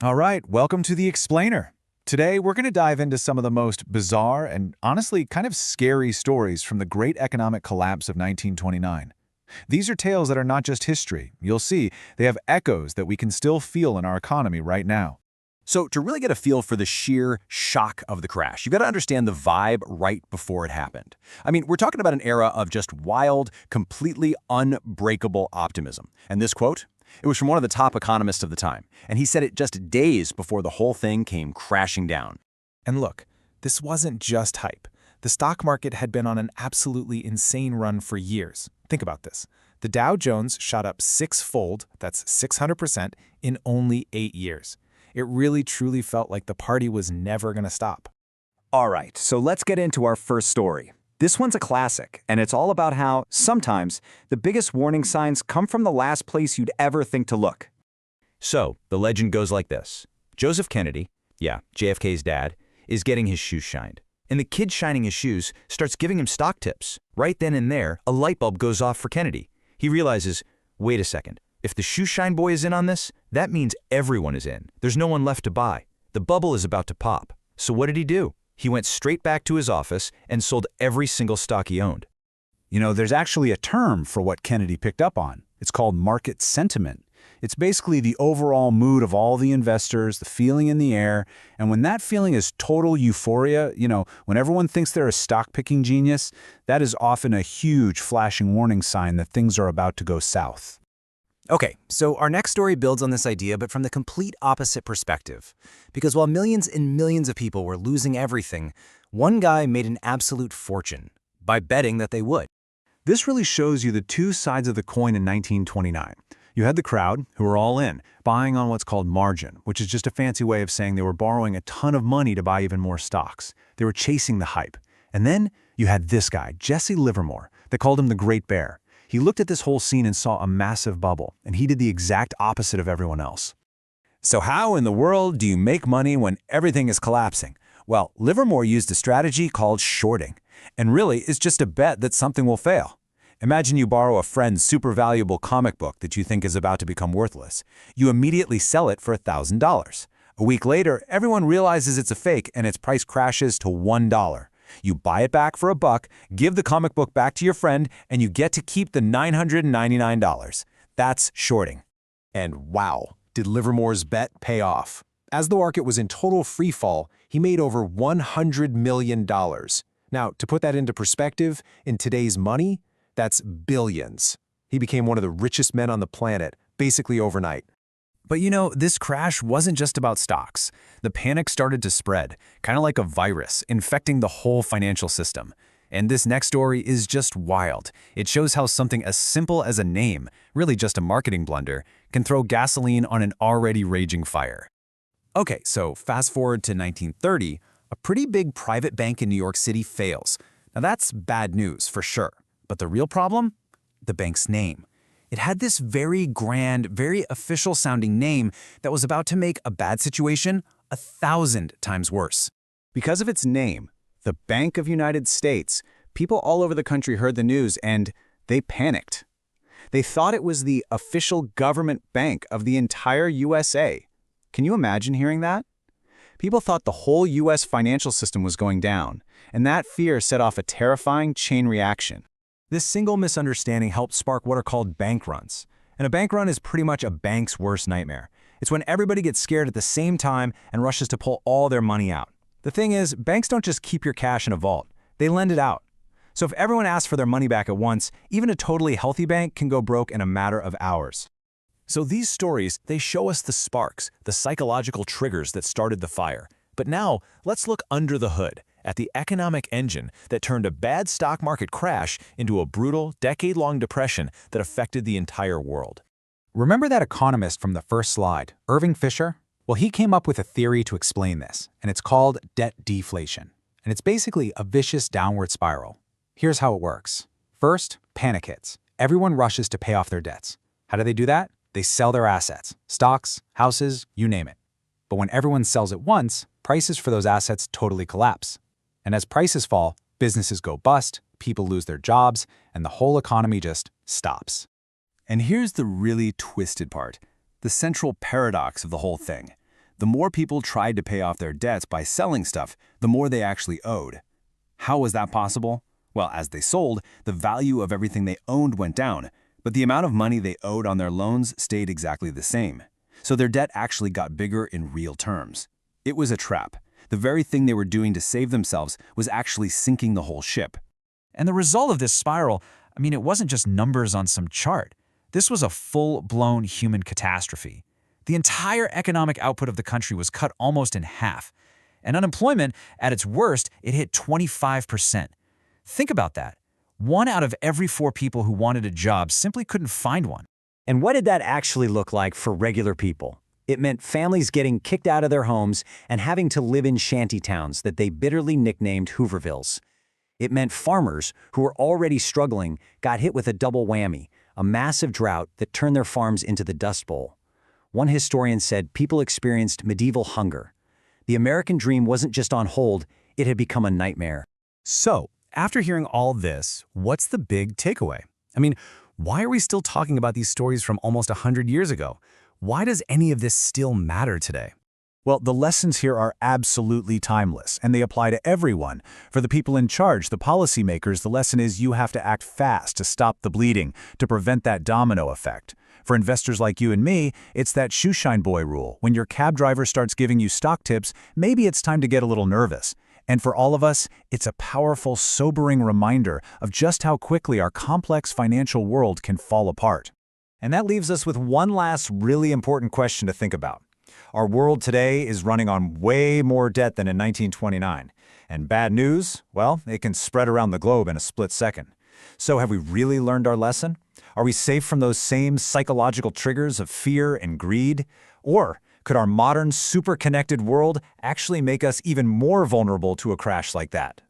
All right, welcome to The Explainer. Today, we're going to dive into some of the most bizarre and honestly kind of scary stories from the great economic collapse of 1929. These are tales that are not just history. You'll see, they have echoes that we can still feel in our economy right now. So to really get a feel for the sheer shock of the crash, you've got to understand the vibe right before it happened. I mean, we're talking about an era of just wild, completely unbreakable optimism. And this quote? It was from one of the top economists of the time, and he said it just days before the whole thing came crashing down. And look, this wasn't just hype. The stock market had been on an absolutely insane run for years. Think about this. The Dow Jones shot up six-fold, that's 600%, in only 8 years. It really truly felt like the party was never going to stop. All right, so let's get into our first story. This one's a classic, and it's all about how, sometimes, the biggest warning signs come from the last place you'd ever think to look. So, the legend goes like this. Joseph Kennedy, JFK's dad, is getting his shoes shined. And the kid shining his shoes starts giving him stock tips. Right then and there, a light bulb goes off for Kennedy. He realizes, wait a second, if the shoe shine boy is in on this, that means everyone is in. There's no one left to buy. The bubble is about to pop. So what did he do? He went straight back to his office and sold every single stock he owned. You know, there's actually a term for what Kennedy picked up on. It's called market sentiment. It's basically the overall mood of all the investors, the feeling in the air. And when that feeling is total euphoria, when everyone thinks they're a stock-picking genius, that is often a huge flashing warning sign that things are about to go south. Okay, so our next story builds on this idea, but from the complete opposite perspective. Because while millions and millions of people were losing everything, one guy made an absolute fortune by betting that they would. This really shows you the two sides of the coin in 1929. You had the crowd, who were all in, buying on what's called margin, which is just a fancy way of saying they were borrowing a ton of money to buy even more stocks. They were chasing the hype. And then you had this guy, Jesse Livermore. They called him the Great Bear. He looked at this whole scene and saw a massive bubble, and he did the exact opposite of everyone else. So how in the world do you make money when everything is collapsing? Well, Livermore used a strategy called shorting, and really it's just a bet that something will fail. Imagine you borrow a friend's super valuable comic book that you think is about to become worthless. You immediately sell it for $1,000. A week later, everyone realizes it's a fake and its price crashes to $1. You buy it back for $1, give the comic book back to your friend, and you get to keep the $999. That's shorting. And wow, did Livermore's bet pay off. As the market was in total freefall, he made over $100 million. Now, to put that into perspective, in today's money, that's billions. He became one of the richest men on the planet, basically overnight. But this crash wasn't just about stocks. The panic started to spread, kind of like a virus, infecting the whole financial system. And this next story is just wild. It shows how something as simple as a name, really just a marketing blunder, can throw gasoline on an already raging fire. Okay, so fast forward to 1930, a pretty big private bank in New York City fails. Now that's bad news for sure. But the real problem? The bank's name. It had this very grand, very official-sounding name that was about to make a bad situation 1,000 times worse. Because of its name, the Bank of United States, people all over the country heard the news and they panicked. They thought it was the official government bank of the entire USA. Can you imagine hearing that? People thought the whole US financial system was going down, and that fear set off a terrifying chain reaction. This single misunderstanding helped spark what are called bank runs. And a bank run is pretty much a bank's worst nightmare. It's when everybody gets scared at the same time and rushes to pull all their money out. The thing is, banks don't just keep your cash in a vault. They lend it out. So if everyone asks for their money back at once, even a totally healthy bank can go broke in a matter of hours. So these stories, they show us the sparks, the psychological triggers that started the fire. But now, let's look under the hood at the economic engine that turned a bad stock market crash into a brutal, decade-long depression that affected the entire world. Remember that economist from the first slide, Irving Fisher? Well, he came up with a theory to explain this, and it's called debt deflation. And it's basically a vicious downward spiral. Here's how it works. First, panic hits. Everyone rushes to pay off their debts. How do they do that? They sell their assets, stocks, houses, you name it. But when everyone sells at once, prices for those assets totally collapse. And as prices fall, businesses go bust, people lose their jobs, and the whole economy just stops. And here's the really twisted part, the central paradox of the whole thing. The more people tried to pay off their debts by selling stuff, the more they actually owed. How was that possible? Well, as they sold, the value of everything they owned went down, but the amount of money they owed on their loans stayed exactly the same. So their debt actually got bigger in real terms. It was a trap. The very thing they were doing to save themselves was actually sinking the whole ship. And the result of this spiral, it wasn't just numbers on some chart. This was a full-blown human catastrophe. The entire economic output of the country was cut almost in half. And unemployment, at its worst, it hit 25%. Think about that. 1 out of every 4 people who wanted a job simply couldn't find one. And what did that actually look like for regular people? It meant families getting kicked out of their homes and having to live in shanty towns that they bitterly nicknamed Hoovervilles. It meant farmers, who were already struggling, got hit with a double whammy, a massive drought that turned their farms into the Dust Bowl. One historian said people experienced medieval hunger. The American dream wasn't just on hold, it had become a nightmare. So, after hearing all this, what's the big takeaway? Why are we still talking about these stories from almost 100 years ago? Why does any of this still matter today? Well, the lessons here are absolutely timeless, and they apply to everyone. For the people in charge, the policymakers, the lesson is you have to act fast to stop the bleeding, to prevent that domino effect. For investors like you and me, it's that shoeshine boy rule. When your cab driver starts giving you stock tips, maybe it's time to get a little nervous. And for all of us, it's a powerful, sobering reminder of just how quickly our complex financial world can fall apart. And that leaves us with one last really important question to think about. Our world today is running on way more debt than in 1929. And bad news, well, it can spread around the globe in a split second. So have we really learned our lesson? Are we safe from those same psychological triggers of fear and greed? Or could our modern, super-connected world actually make us even more vulnerable to a crash like that?